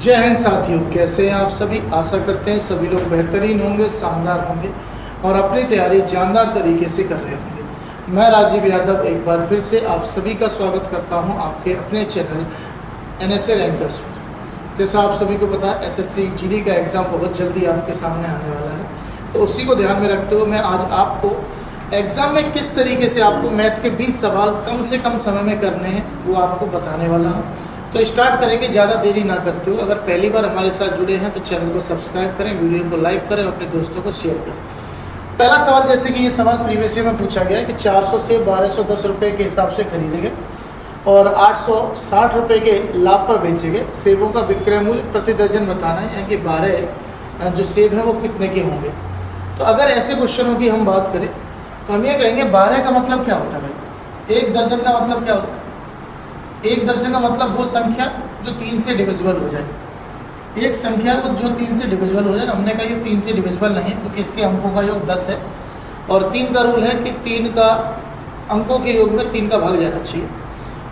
जय हिंद साथियों, कैसे हैं आप सभी। आशा करते हैं सभी लोग बेहतरीन होंगे, शानदार होंगे और अपनी तैयारी जानदार तरीके से कर रहे होंगे। मैं राजीव यादव एक बार फिर से आप सभी का स्वागत करता हूं आपके अपने चैनल NSA रैंकर्स पर। जैसा आप सभी को पता है, SSC GD का एग्ज़ाम बहुत जल्दी आपके सामने आने वाला है, तो उसी को ध्यान में रखते हुए मैं आज आपको एग्ज़ाम में किस तरीके से आपको मैथ के 20 सवाल कम से कम समय में करने हैं वो आपको बताने वाला हूँ। तो स्टार्ट करेंगे, ज़्यादा देरी ना करते हुए। अगर पहली बार हमारे साथ जुड़े हैं तो चैनल को सब्सक्राइब करें, वीडियो को लाइक करें, अपने दोस्तों को शेयर करें। पहला सवाल, जैसे कि ये सवाल प्रीवियस ईयर में पूछा गया है कि 400 से 1210 रुपये के हिसाब से खरीदे गए और 860 रुपये के लाभ पर बेचे गए सेबों का विक्रय मूल्य प्रति दर्जन बताना है, यानी कि 12 जो सेब हैं वो कितने के होंगे। तो अगर ऐसे क्वेश्चनों की हम बात करें तो हम ये कहेंगे 12 का मतलब क्या होता है भाई। एक दर्जन का मतलब क्या होता है? एक दर्जन का मतलब वो संख्या जो 3 से डिविजिबल हो जाए। एक संख्या वो जो 3 से डिविजिबल हो जाए। हमने कहा ये 3 से डिविजिबल नहीं है क्योंकि इसके अंकों का योग 10 है और 3 का रूल है कि 3 का अंकों के योग में 3 का भाग जाना चाहिए।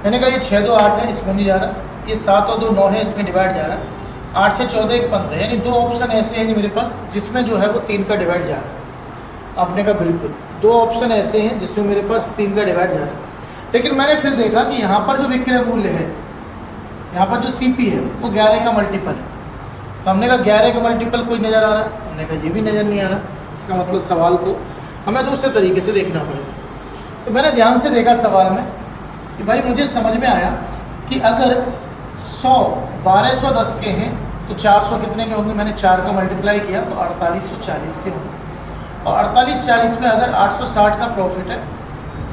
मैंने कहा ये 6 2 8 है, इसमें नहीं जा रहा। ये 7 और 2 9 है, इसमें डिवाइड जा रहा है। 8 से 14 1 15, यानी दो ऑप्शन ऐसे हैं मेरे पास जिसमें जो है वो 3 का डिवाइड जा रहा है। आपने कहा बिल्कुल, दो ऑप्शन ऐसे हैं जिसमें मेरे पास 3 का डिवाइड जा रहा है। लेकिन मैंने फिर देखा कि यहाँ पर जो विक्रय मूल्य है, यहाँ पर जो CP है वो 11 का मल्टीपल है। तो हमने कहा 11 का मल्टीपल कोई नज़र आ रहा है, हमने कहा ये भी नज़र नहीं आ रहा। इसका मतलब सवाल को हमें दूसरे तरीके से देखना पड़ेगा। तो मैंने ध्यान से देखा सवाल में कि भाई मुझे समझ में आया कि अगर 100 1210 के हैं तो 400 कितने के होंगे। मैंने 4 का मल्टीप्लाई किया तो 4840 के होंगे। और 4840 में अगर 860 का प्रॉफिट है,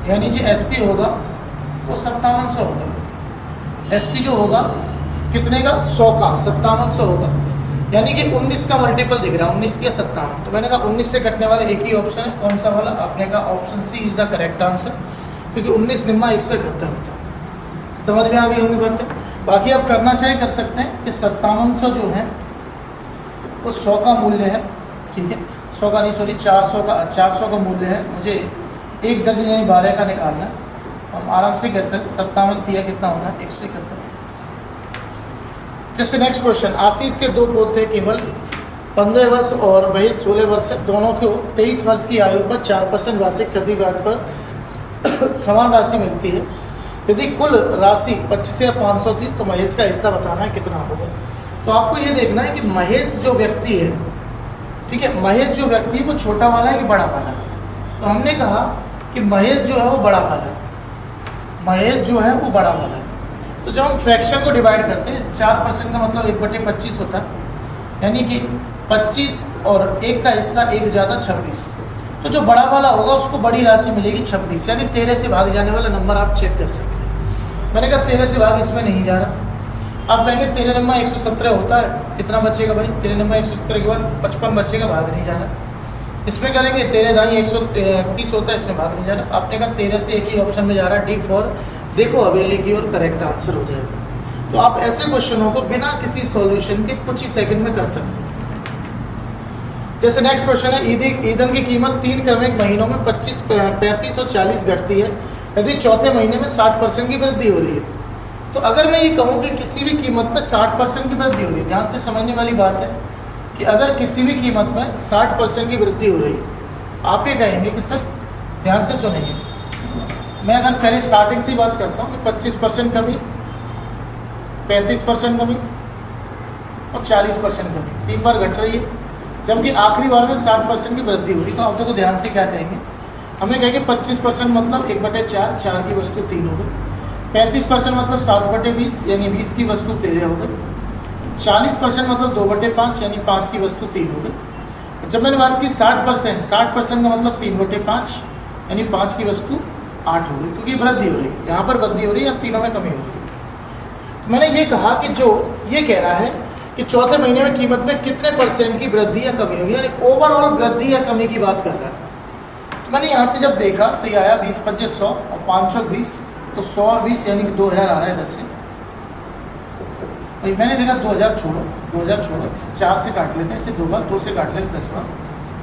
यानी जो SP होगा वो 5700 होगा। SP जो होगा कितने का, 100 का 5700 होगा, यानी कि 19 का मल्टीपल दिख रहा है, 19 या 57। तो मैंने कहा 19 से कटने वाला एक ही ऑप्शन है, कौन सा वाला। आपने कहा option C is the correct answer, क्योंकि 19 निम्मा 171 होता है। समझ में आ गई होंगी बात। बाकी आप करना चाहे कर सकते हैं कि 5700 जो है वो 100 का मूल्य है, ठीक है। 100 का नहीं, सॉरी 400 का मूल्य है। मुझे एक दर्जन यानी 12 का निकालना है। तो हम आराम से कहते हैं 57 तिया कितना होता है, 171। जैसे नेक्स्ट क्वेश्चन, आशीष के दो पोते केवल 15 वर्ष और महेश 16 वर्ष है। दोनों को 23 वर्ष की आयु पर 4% वार्षिक क्षति ब्याज पर समान राशि मिलती है। यदि कुल राशि 25 या 500 थी तो महेश का हिस्सा बताना है कितना होगा। तो आपको ये देखना है कि महेश जो व्यक्ति है, ठीक है, महेश जो व्यक्ति है वो छोटा वाला है कि बड़ा वाला है। तो हमने कहा कि महेश जो है वो बड़ा वाला है, महेश जो है वो बड़ा वाला है। तो जब हम फ्रैक्शन को डिवाइड करते हैं, 4% का मतलब 1/25 होता है, यानी कि 25 और 1 का हिस्सा 1 ज़्यादा 26। तो जो बड़ा वाला होगा उसको बड़ी राशि मिलेगी 26, यानी 13 से भाग जाने वाला नंबर आप चेक कर सकते हैं। मैंने कहा 13 से भाग इसमें नहीं जा रहा। आप कहेंगे 13 नंबर 117 होता है, कितना बचेगा भाई। 13 नंबर 117 के बाद 55 बचेगा, भाग नहीं जाना। इसमें करेंगे 13 दाई 130 होता है, इसमें भाग नहीं जाना। आपने कहा 13 से एक ही ऑप्शन में जा रहा है, D4 देखो हवेली की और करेक्ट आंसर हो जाएगा। तो आप ऐसे क्वेश्चनों को बिना किसी सॉल्यूशन के कुछ ही सेकंड में कर सकते हैं। जैसे नेक्स्ट क्वेश्चन है, ईंधन की कीमत 3 क्रमिक महीनों में 25, 35 और 40 घटती है यदि चौथे महीने में 60% की वृद्धि हो रही है। तो अगर मैं ये कहूँ कि किसी भी कीमत में 60% की वृद्धि हो रही है, ध्यान से समझने वाली बात है कि अगर किसी भी कीमत में 60% की वृद्धि हो रही है, आप ये कहेंगे कि सर ध्यान से सुनेंगे। मैं अगर पहले स्टार्टिंग से बात करता हूँ कि 25% कमी, 35% कमी और 40% कमी 3 बार घट रही है, जबकि आखिरी बार में 60% की वृद्धि हो रही। तो आप देखो ध्यान से क्या कहेंगे, हमें कहेंगे 25% मतलब 1/4, 4 की वस्तु 3 हो गई। 35% मतलब 7/20, यानी 20 की वस्तु 13 हो गई। 40% मतलब 2/5, यानी 5 की वस्तु 3 हो गई। जब मैंने बात की 60% का मतलब 3/5, यानी 5 की वस्तु 8 हो गई, क्योंकि वृद्धि हो रही है। यहाँ पर वृद्धि हो रही है, अब तीनों में कमी हो रही है। तो मैंने ये कहा कि जो ये कह रहा है कि चौथे महीने में कीमत में कितने % की वृद्धि या कमी होगी, यानी ओवरऑल वृद्धि या कमी की बात कर रहा है। तो मैंने यहाँ से जब देखा तो ये आया 20 5 100 और 500 20, तो 100 और 20 यानी कि 2000 आ रहा है इधर से। भाई मैंने देखा 2000 छोड़ो, 2000 छोड़ो, इस 4 से काट लेते हैं, इसे 2 बार, 2 से काट लेते 10 बार,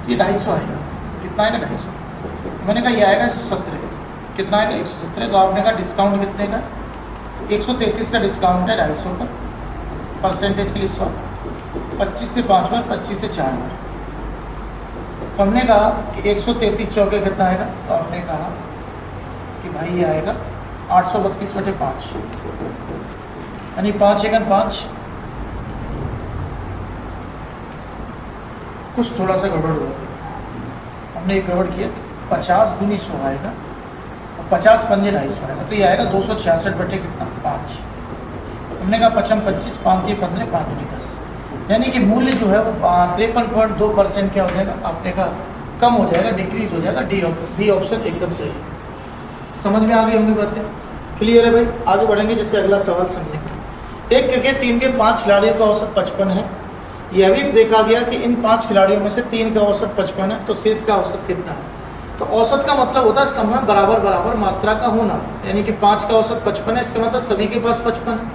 ये 250 आएगा। कितना आएगा 250। मैंने कहा ये आएगा 117, कितना आएगा 117। तो आपने कहा डिस्काउंट कितने का, 133 का डिस्काउंट है 250 पर, परसेंटेज के लिए 100, 25 से 5 बार, 25 से 4 बार। तो हमने कहा कि 133 चौके कितना आएगा, तो हमने कहा कि भाई ये आएगा 832/5, यानी 5 एकन 5, कुछ थोड़ा सा गड़बड़ हुआ, हमने एक गड़बड़ किया, 50 दूनी 100 आएगा और 50 पंजे 250 आएगा, तो ये आएगा 266 कितना 5। हमने कहा 55 25, 5 के 15, 5 दूनी 10, यानी कि मूल्य जो है वो 53.2% क्या हो जाएगा, आपने कहा कम हो जाएगा, डिक्रीज हो जाएगा। डी ऑप्शन एकदम सही। समझ में आ गई होंगी बातें, क्लियर है भाई। आगे बढ़ेंगे, जैसे अगला सवाल समझेंगे। एक क्रिकेट टीम के 5 खिलाड़ियों का औसत 55 है। यह भी देखा गया कि इन 5 खिलाड़ियों में से 3 का औसत 55 है, तो शेष का औसत कितना है। तो औसत का मतलब होता है समय बराबर बराबर मात्रा का होना, यानी कि 5 का औसत 55 है, इसका मतलब सभी के पास 55 है।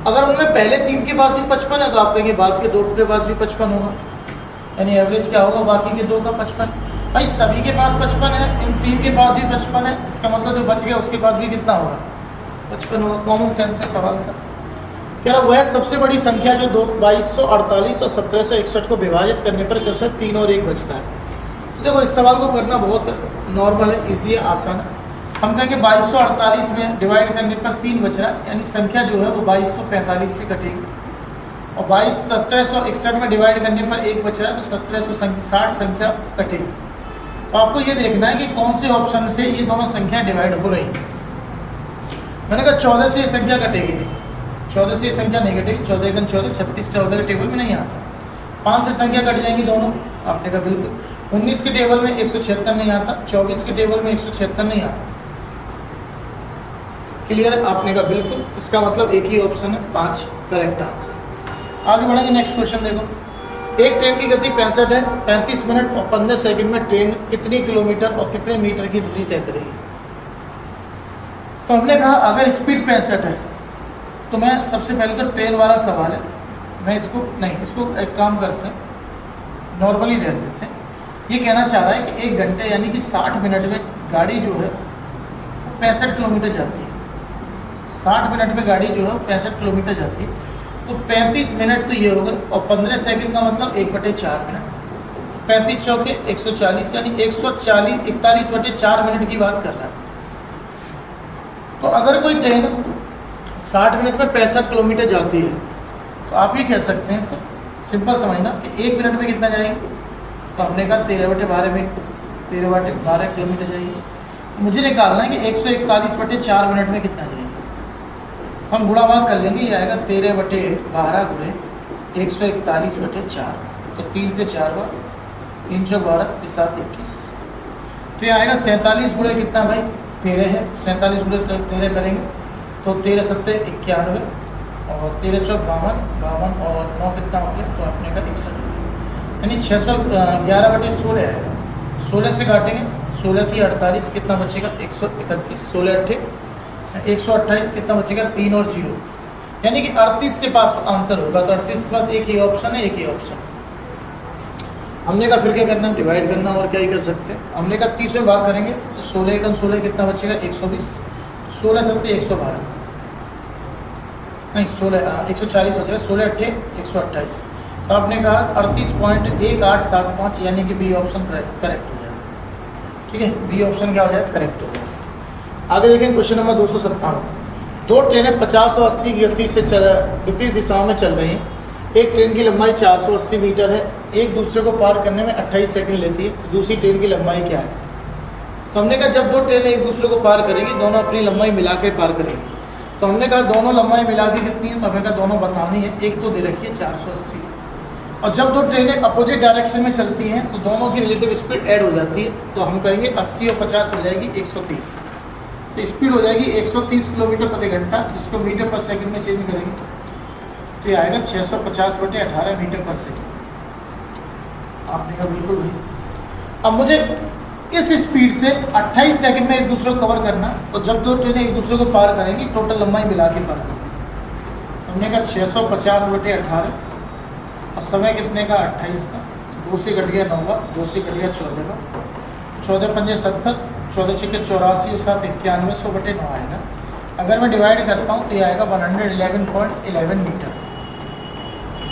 अगर उनमें पहले 3 के पास भी 55 है, तो आप कहेंगे बाद के 2 के पास भी 55 होगा, यानी एवरेज क्या होगा, बाकी के 2 का 55। भाई सभी के पास 55 है, इन 3 के पास भी 55 है, इसका मतलब जो बच गया उसके पास भी कितना होगा, 55 होगा। कॉमन सेंस का सवाल था। कह रहा वह सबसे बड़ी संख्या जो 2248 और 1761 को विभाजित करने पर क्वेश्चन 3 और 1 बचता है। तो देखो इस सवाल को करना बहुत नॉर्मल है, ईजी है, आसान है। हम कहेंगे 2248 में डिवाइड करने पर 3 बच रहा है, यानी संख्या जो है वो 2245 से कटेगी, और 1761 में डिवाइड करने पर 1 बच रहा है, तो 1760 संख्या कटेगी। तो आपको ये देखना है कि कौन से ऑप्शन से ये दोनों संख्या डिवाइड हो रही है। मैंने कहा 14 से ये संख्या कटेगी नहीं, 14 से ये संख्या नहीं कटेगी, 14 एकन 14, 36 14 के टेबल में नहीं आता। 5 से संख्या कट जाएंगी दोनों, आपने कहा बिल्कुल। 19 के टेबल में 176 नहीं आता, 24 के टेबल में 176 नहीं आता। क्लियर है, आपने कहा बिल्कुल, इसका मतलब एक ही ऑप्शन है 5 करेक्ट आंसर। आगे बढ़ेंगे, नेक्स्ट क्वेश्चन देखो। एक ट्रेन की गति 65 है, 35 मिनट और 15 सेकंड में ट्रेन कितनी किलोमीटर और कितने मीटर की दूरी तय करेगी। तो हमने कहा अगर स्पीड 65 है, तो मैं सबसे पहले तो ट्रेन वाला सवाल है, मैं इसको नहीं, इसको एक काम करते हैं, नॉर्मली रहने देते हैं। ये कहना चाह रहा है कि 1 घंटे यानी कि 60 मिनट में गाड़ी जो है 65 किलोमीटर जाती है। 60 मिनट में गाड़ी जो है 65 किलोमीटर जाती है, तो 35 मिनट तो ये होगा, और 15 सेकंड का मतलब 1/4 मिनट, 35 चौके 140, यानी 41/4 मिनट की बात कर रहा है। तो अगर कोई ट्रेन 60 मिनट में 65 किलोमीटर जाती है, तो आप ये कह सकते हैं सर, सिंपल समझना कि 1 मिनट में कितना जाएगी। तो हमने कहा 13/12 मिनट, 13/12 किलोमीटर जाएगी। तो मुझे निकालना है कि 141/4 मिनट में कितना जाएगी। हम गुणा भाग कर लेंगे, ये आएगा 13/12 गुणे 141/4, तो 3 से 4 बार, 3 × 12 = 21। तो ये आएगा 47 गुणे कितना भाई, 13 है, 47 गुणे 13 करेंगे तो 13 × 7 = 91, और 13 × 4 = 52 और 9 कितना हो गया, तो आपने कहा 61 हो गया, यानी 611/16 आएगा। 16 से काटेंगे, 16 थी 48, कितना बचेगा 131, 16 8 128, कितना बचेगा 3 और 0, यानी कि 38 के पास आंसर होगा। तो 38 के पास एक ही ऑप्शन है, एक ही ऑप्शन। हमने कहा फिर क्या करना है, डिवाइड करना, और क्या ही कर सकते हैं। हमने कहा 30 में भाग करेंगे, तो 16 एकन 16 कितना बचेगा 120, 16 × 7 = 112, नहीं 140 बचेगा, 16 8 128। तो आपने कहा 38.1875, यानी कि बी ऑप्शन करेक्ट हो जाएगा। ठीक है, बी ऑप्शन क्या हो जाएगा, करेक्ट हो जाएगा। आगे देखें क्वेश्चन नंबर 257। 2 ट्रेनें 50 और 80 की गति से विपरीत दिशाओं में चल रही हैं। एक ट्रेन की लंबाई 480 मीटर है, एक दूसरे को पार करने में 28 सेकंड लेती है, दूसरी ट्रेन की लंबाई क्या है। तो हमने कहा जब 2 ट्रेनें एक दूसरे को पार करेंगी, दोनों अपनी लंबाई मिला के पार करेंगी। तो हमने कहा दोनों लंबाई मिला के कितनी है, तो हमने कहा दोनों बतानी है। एक तो दे रखी है 480, और जब 2 ट्रेनें अपोजिट डायरेक्शन में चलती हैं, तो दोनों की रिलेटिव स्पीड ऐड हो जाती है। तो हम कहेंगे 80 और 50 हो जाएगी 130, तो स्पीड हो जाएगी 130 किलोमीटर प्रति घंटा, जिसको मीटर पर सेकंड में चेंज करेंगे तो ये आएगा 650/18 मीटर पर सेकंड। आपने कहा बिल्कुल भाई। अब मुझे इस स्पीड से 28 सेकंड में एक दूसरे को कवर करना, तो जब 2 ट्रेनें एक दूसरे को पार करेंगी, टोटल लंबाई मिला के पार करेंगी। हमने कहा 650/18, और समय कितने का 28 का, 2 से कट गया 9 बार, 2 से कट गया 14 बार, 14 × 5 = 70, 14 × 6 = 84 और 7 = 91, 100/9 आएगा। अगर मैं डिवाइड करता हूँ तो ये आएगा 111.11 मीटर।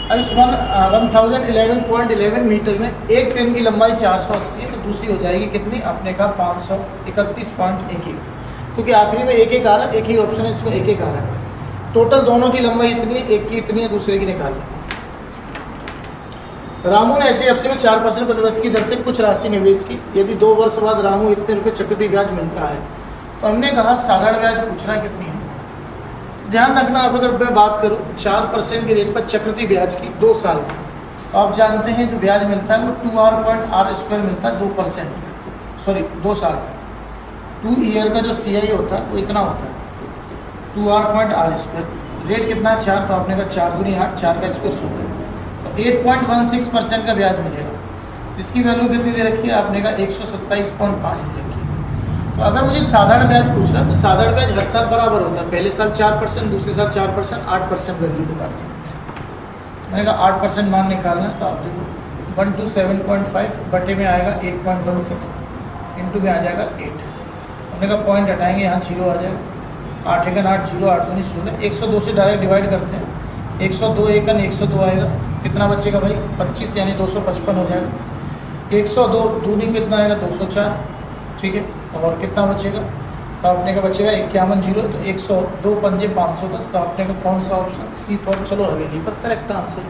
अब इस 1011.11 मीटर में एक ट्रेन की लंबाई 480 है, तो दूसरी हो जाएगी कितनी, आपने कहा 531.11, क्योंकि आखिरी में एक एक आ रहा है, एक ही ऑप्शन है इसमें एक एक आ रहा है। टोटल दोनों की लंबाई इतनी है, एक की इतनी है, दूसरे की निकाल लें। रामू ने HDFC में 4% प्रतिवर्ष की दर से कुछ राशि निवेश की। यदि 2 वर्ष बाद रामू इतने रुपये चक्रवृद्धि ब्याज मिलता है, तो हमने कहा साधारण ब्याज पूछना कितनी है। ध्यान रखना, अब अगर मैं बात करूँ 4% के रेट पर चक्रवृद्धि ब्याज की 2 साल की, तो आप जानते हैं जो ब्याज मिलता है वो 2r/r² मिलता है 2%, सॉरी 2 साल में। 2 ईयर का जो CI होता है वो इतना होता है 2r/r²। रेट कितना है 4, तो आपने कहा 4 दूनी 8, 4 का स्क्वायर 16, तो 8.16% का ब्याज मिलेगा, जिसकी वैल्यू कितनी दे रखी है, आपने कहा 127.5 दे रखी है। तो अगर मुझे साधारण ब्याज पूछ रहा है तो साधारण ब्याज हर साल बराबर होता है, पहले साल 4%, दूसरे साल 4%, 8% वैल्यू निकालते हैं। मैंने कहा 8% मान निकालना है, तो आप देखो 127.5 बटे में आएगा 8.16, इंटू में आ जाएगा 8। हमने कहा पॉइंट हटाएंगे, यहाँ 0 आ जाएगा, 8 एकन 8, 0 8 दूनी 16, 102 से डायरेक्ट डिवाइड करते हैं, 102 एकन 102 आएगा, कितना बचेगा भाई 25, यानी 255 हो जाएगा। 102 दूनी कितना आएगा 204, ठीक है, और कितना बचेगा, तो आपने का बचेगा 51 0, तो 102 पंजे 510, तो आपने का कौन सा ऑप्शन C4 चलो हवेली पर करेक्ट आंसर।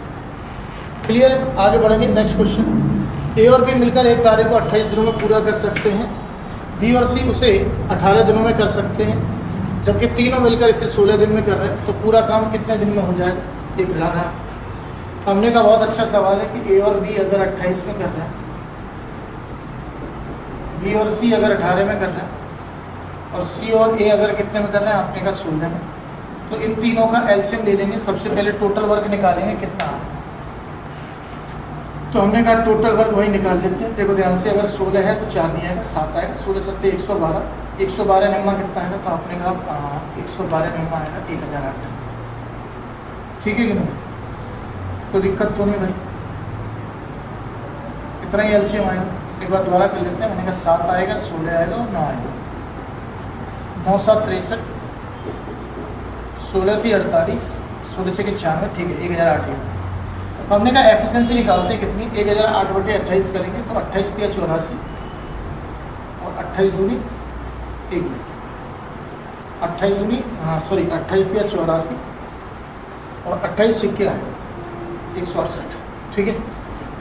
क्लियर है, आगे बढ़ेंगे नेक्स्ट क्वेश्चन। A और B मिलकर एक कार्य को 28 दिनों में पूरा कर सकते हैं, B और C उसे 18 दिनों में कर सकते हैं, जबकि तीनों मिलकर इसे 16 दिन में कर रहे हैं, तो पूरा काम कितने दिन में हो जाएगा, ये घटाना है। हमने का बहुत अच्छा सवाल है कि A और B अगर 28 में कर रहे हैं, B और C अगर 18 में कर रहे हैं, और C और A अगर कितने में कर रहे हैं, आपने कहा 16 में, तो इन तीनों का एलसीएम ले लेंगे। सबसे पहले टोटल वर्क निकालेंगे कितना है, तो हमने कहा टोटल वर्क वही निकाल लेते हैं। देखो ध्यान से, अगर 16 है तो 4 नहीं आएगा, 7 आएगा, 16 7 112, 112 निम्मा कितना आएगा, तो आपने कहा 112 निम्मा आएगा 1008, ठीक है कि नहीं, कोई दिक्कत तो नहीं भाई, इतना ही एलसीएम आएगा। एक बार दोबारा कर लेते हैं, मैंने कहा 7 आएगा, 16 आएगा और 9 आएगा, 9 7 63, 16 थी 48, 16 6 के 96, ठीक है 1008 है। हमने कहा एफिशिएंसी निकालते हैं कितनी, 1008/28 करेंगे, तो 28 थी 84 और 28 दूनी 1 मिनट, 28 दूनी 28 थी 84 और 28 सिक्के आएगा 168, ठीक है।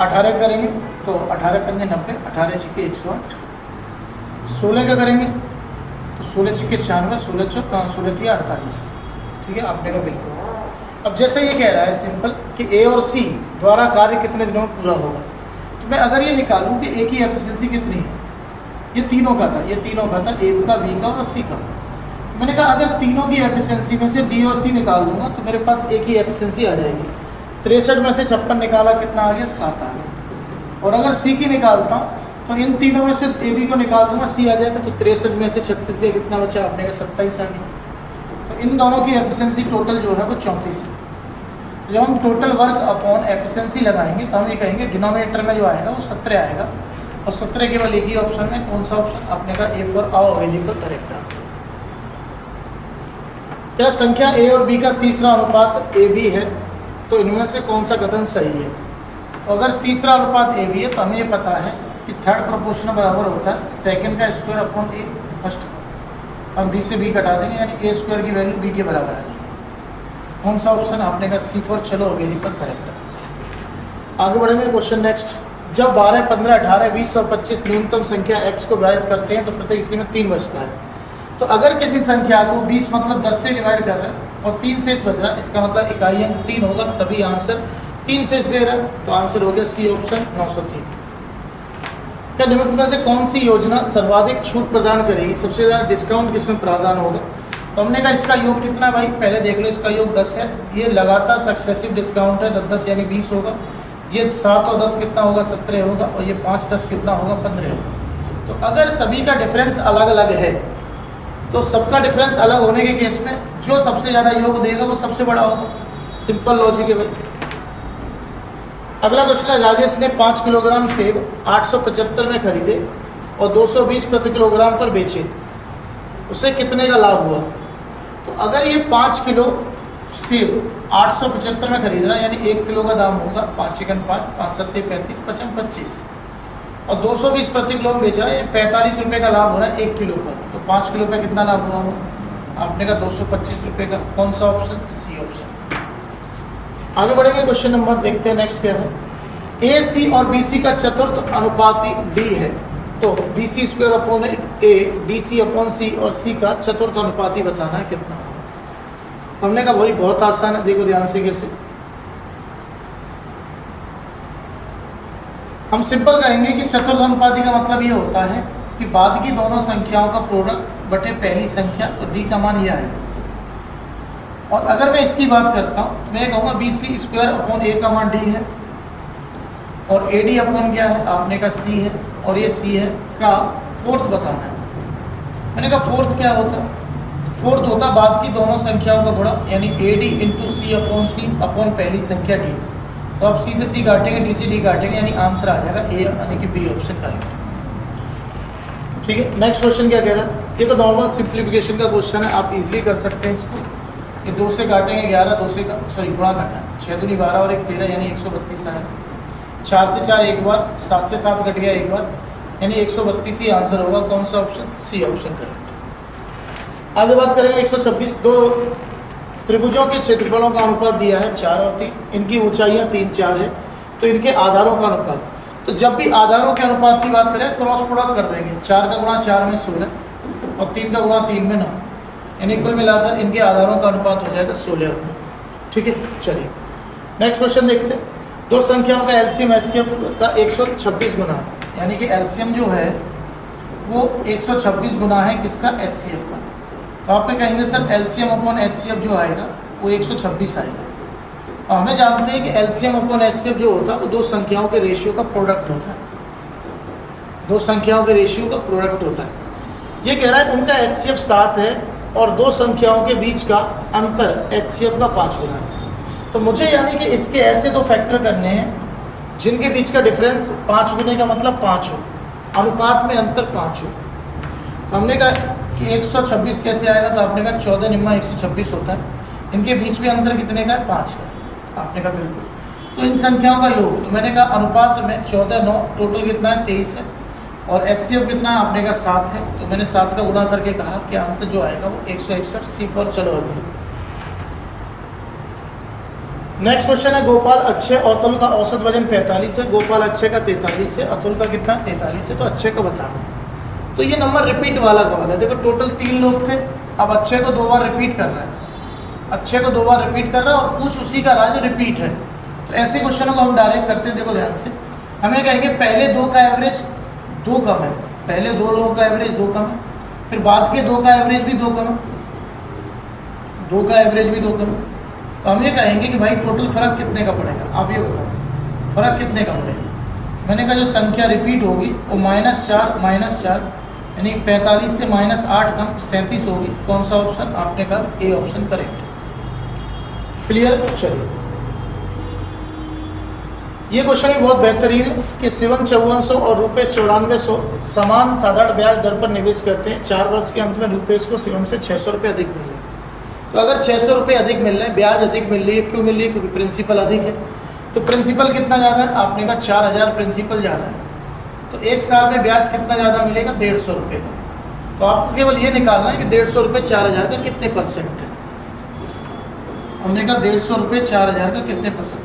18 करेंगे तो 18 पंजे 90, 18 छिक्के 108। 16 का करेंगे तो 16 छिक्के 96, 16 थी 48, ठीक है, आपने का बिल्कुल। अब जैसे ये कह रहा है सिंपल कि A और C द्वारा कार्य कितने दिनों में पूरा होगा, तो मैं अगर ये निकालूं कि A की एफिशिएंसी कितनी है, ये तीनों का था, ये तीनों का था, A का, B का और C का। मैंने कहा अगर तीनों की एफिशिएंसी में से B और C निकाल दूंगा तो मेरे पास A की एफिशिएंसी आ जाएगी। 63 में से 56 निकाला, कितना आ गया 7 आ गया। और अगर C की निकालता हूँ तो इन तीनों में से AB को निकाल दूंगा, C आ जाएगा, तो 63 में से 36 गया, कितना बचा, आपने का 27 आ गया। तो इन दोनों की एफिशिएंसी टोटल जो है वो 34 है। जब हम टोटल वर्क अपॉन एफिशिएंसी लगाएंगे तो हम ये कहेंगे डिनोमिनेटर में जो आएगा वो 17 आएगा, और 17 केवल एक ही ऑप्शन में, कौन सा ऑप्शन, आपने कहा A for available correct answer. क्या संख्या A और B का तीसरा अनुपात AB है, तो इनमें से कौन सा कथन सही है। अगर तीसरा अनुपात AB है तो हमें ये पता है कि थर्ड प्रोपोर्शनल बराबर होता है सेकंड का स्क्वायर अपॉन A फर्स्ट। हम B से B कटा देंगे, यानी A स्क्वायर की वैल्यू B के बराबर आ जाएगी। कौन सा ऑप्शन, आपने कहा C4 चलो अगेली पर करेक्ट आंसर। आगे बढ़ेंगे क्वेश्चन नेक्स्ट। जब 12 15 18 20 और 25 न्यूनतम संख्या x को विभाजित करते हैं तो प्रत्येक स्थिति में 3 बचता है। तो अगर किसी संख्या को 20 मतलब 10 से डिवाइड कर रहे हैं और 3 शेष बच रहा है, इसका मतलब इकाई अंक 3 होगा, तभी आंसर 3 शेष दे रहा है, तो आंसर हो गया C ऑप्शन 903। क्या निम्नलिखित में से कौन सी योजना सर्वाधिक छूट प्रदान करेगी, सबसे ज़्यादा डिस्काउंट किसमें प्रदान होगा। तो हमने कहा इसका योग कितना भाई, पहले देख लो, इसका योग 10 है, ये लगातार सक्सेसिव डिस्काउंट है, 10 10 यानी 20 होगा, ये 7 और 10 कितना होगा 17 होगा, और ये 5 10 कितना होगा 15 होगा। तो अगर सभी का डिफरेंस अलग अलग है तो सबका डिफरेंस अलग होने के केस में जो सबसे ज़्यादा योग देगा वो सबसे बड़ा होगा, सिंपल लॉजिक है भाई। अगला क्वेश्चन है, राजेश ने 5 किलोग्राम सेब 875 में खरीदे और 220 प्रति किलोग्राम पर बेचे, उसे कितने का लाभ हुआ। तो अगर ये 5 किलो सेब 875 में खरीद रहा है, यानी 1 किलो का दाम होगा 5 एकन 5, 5 सत्ते 35, 55 25, और 220 प्रति किलो बेच रहा है, 45 रुपये का लाभ हो रहा है 1 किलो पर। तो 5 किलो पे कितना लाभ हुआ होगा? आपने कहा 225 रुपये का। कौन सा ऑप्शन? C option. आगे बढ़ेंगे, क्वेश्चन नंबर देखते हैं नेक्स्ट क्या है। ए सी और बी सी का चतुर्थ अनुपाती डी है, तो बी सी स्क्वायर अपॉन ए, डी सी अपॉन सी और सी का चतुर्थ अनुपाती बताना है कितना होगा। तो हमने कहा वही बहुत आसान है, देखो ध्यान से कैसे। हम सिंपल कहेंगे कि चतुर्थ अनुपाती का मतलब ये होता है कि बाद की दोनों संख्याओं का प्रोडक्ट बटे पहली संख्या, तो डी का मान ये आएगा। और अगर मैं इसकी बात करता हूँ तो मैं कहूँगा बी सी स्क्वायर अपॉन ए का मान डी है, और ए डी अपॉन क्या है? आपने कहा सी है, और ये सी है का फोर्थ बताना है। मैंने कहा फोर्थ क्या होता है? फोर्थ होता बाद की दोनों संख्याओं का गुणा, यानी A D into C upon पहली संख्या डी। तो आप सी से सी काटेंगे, डी से डी काटेंगे, यानी आंसर आ जाएगा ए, यानी कि बी ऑप्शन करेक्ट। ठीक है, नेक्स्ट क्वेश्चन क्या कह रहा है? ये तो नॉर्मल सिंप्लीफिकेशन का क्वेश्चन है, आप इजीली कर सकते हैं इसको। ये 2 से काटेंगे 11, 2 से गुणा करना है, 6 दूनी 12 और 1 13, यानी 132 आएगा। 4 से 4 एक बार, 7 से 7 कट गया एक बार, यानी 132 ही आंसर होगा। कौन सा ऑप्शन? C option correct. आगे बात करेंगे 126। दो त्रिभुजों के क्षेत्रफलों का अनुपात दिया है 4 और 3, इनकी ऊंचाइयाँ 3 4 है, तो इनके आधारों का अनुपात। तो जब भी आधारों के अनुपात की बात करें क्रॉस प्रोडक्ट कर देंगे, 4 का गुणा 4 में 16 और 3 का गुणा 3 में 9, यानी कुल मिलाकर इनके आधारों का अनुपात हो जाएगा 16 में। ठीक है, चलिए नेक्स्ट क्वेश्चन देखते हैं। दो संख्याओं का एलसीएम एचसीएफ का 126 गुना है, यानी कि एलसीएम जो है वो 126 गुना है किसका? एचसीएफ का। तो आप कहेंगे सर एलसीएम अपॉन एचसीएफ जो आएगा वो 126 आएगा। और हमें जानते हैं कि एलसीएम अपॉन एचसीएफ जो होता है वो दो संख्याओं के रेशियो का प्रोडक्ट होता है, दो संख्याओं के रेशियो का प्रोडक्ट होता है। ये कह रहा है उनका एचसीएफ 7 है और दो संख्याओं के बीच का अंतर एचसीएफ का 5 गुना है। तो मुझे यानी कि इसके ऐसे दो फैक्टर करने हैं जिनके बीच का डिफरेंस 5 गुने का मतलब 5 हो, अनुपात में अंतर 5 हो। हमने कहा कि 126 कैसे आएगा? तो आपने कहा 14 निम्मा 126 होता है, इनके बीच में अंतर कितने का है? 5 का है। आपने कहा बिल्कुल। तो इन संख्याओं का योग, तो मैंने कहा अनुपात में 14 9, टोटल कितना है? 23 है, और एचसीएफ कितना है? आपने कहा 7 है, तो मैंने 7 का गुणा करके कहा कि आंसर जो आएगा वो 161। सी फॉर चलो अभी। नेक्स्ट क्वेश्चन है गोपाल अक्षय और अतुल का औसत वजन 45 है, गोपाल अक्षय का 43 है, अतुल का कितना? 43 है। तो अक्षय का बताना। तो ये नंबर रिपीट वाला सवाल है। देखो टोटल 3 लोग थे, अब अक्षय को 2 बार रिपीट कर रहा है, अक्षय को 2 बार रिपीट कर रहा है और पूछ उसी का रहा है जो रिपीट है। तो ऐसे क्वेश्चनों को हम डायरेक्ट करते हैं। देखो ध्यान से, हमें कहेंगे पहले 2 का एवरेज 2 कम है, पहले 2 लोगों का एवरेज 2 कम है, फिर बाद के 2 का एवरेज भी 2 कम है, 2 का एवरेज भी 2 कम है। तो हम ये कहेंगे कि भाई टोटल फर्क कितने का पड़ेगा? आप ये बताओ फर्क कितने का पड़ेगा? मैंने कहा जो संख्या रिपीट होगी वो -4 यानी 45 से -8 कम 37 होगी। कौन सा ऑप्शन? आपने कहा ए ऑप्शन करेक्ट। क्लियर? चलिए ये क्वेश्चन भी बहुत बेहतरीन है कि शिवम 5400 और रुपेश 9400 समान साधारण ब्याज दर पर निवेश करते हैं। 4 वर्ष के अंत में रुपेश को शिवम से 600 रुपये अधिक मिल रहे हैं। तो अगर 600 रुपये अधिक मिल रहे हैं, ब्याज अधिक मिल रही है, क्यों मिल रही है? क्योंकि प्रिंसिपल अधिक है। तो प्रिंसिपल कितना ज़्यादा है? आपने कहा 4000 प्रिंसिपल ज़्यादा है, तो 1 साल में ब्याज कितना ज़्यादा मिलेगा? 150 रुपये का। तो आपको केवल ये निकालना है कि 150 रुपये 4000 का कितने परसेंट है। हमने कहा 150 रुपये 4000 का कितने परसेंट?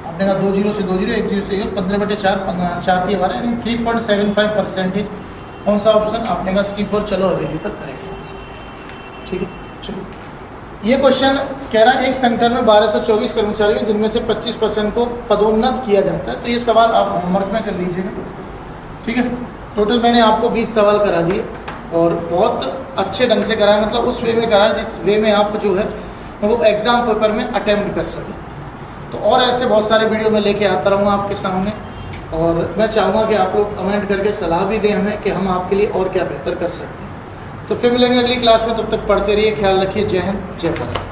आपने कहा 2 जीरो से 2 जीरो, 1 जीरो से 1, 15/4 4 थी हमारा, यानी 3.75%। कौन सा ऑप्शन? आपने कहा सी फॉर चलो अवेली पर करेक्ट आंसर। ठीक है, चलो ये क्वेश्चन कह रहा है एक संगठन में 1224 कर्मचारी हैं जिनमें से 25% को पदोन्नत किया जाता है। तो ये सवाल आप होमवर्क में कर लीजिएगा। ठीक है, टोटल मैंने आपको 20 सवाल करा दिए और बहुत अच्छे ढंग से कराया, मतलब उस वे में कराया जिस वे में आप जो है वो एग्ज़ाम पेपर में अटेम्प्ट कर सकें। तो और ऐसे बहुत सारे वीडियो मैं लेके आता रहूँगा आपके सामने, और मैं चाहूँगा कि आप लोग कमेंट करके सलाह भी दें हमें कि हम आपके लिए और क्या बेहतर कर सकते हैं। तो फिर मिलेंगे अगली क्लास में, तब तक पढ़ते रहिए, ख्याल रखिए। जय हिंद, जय भारत।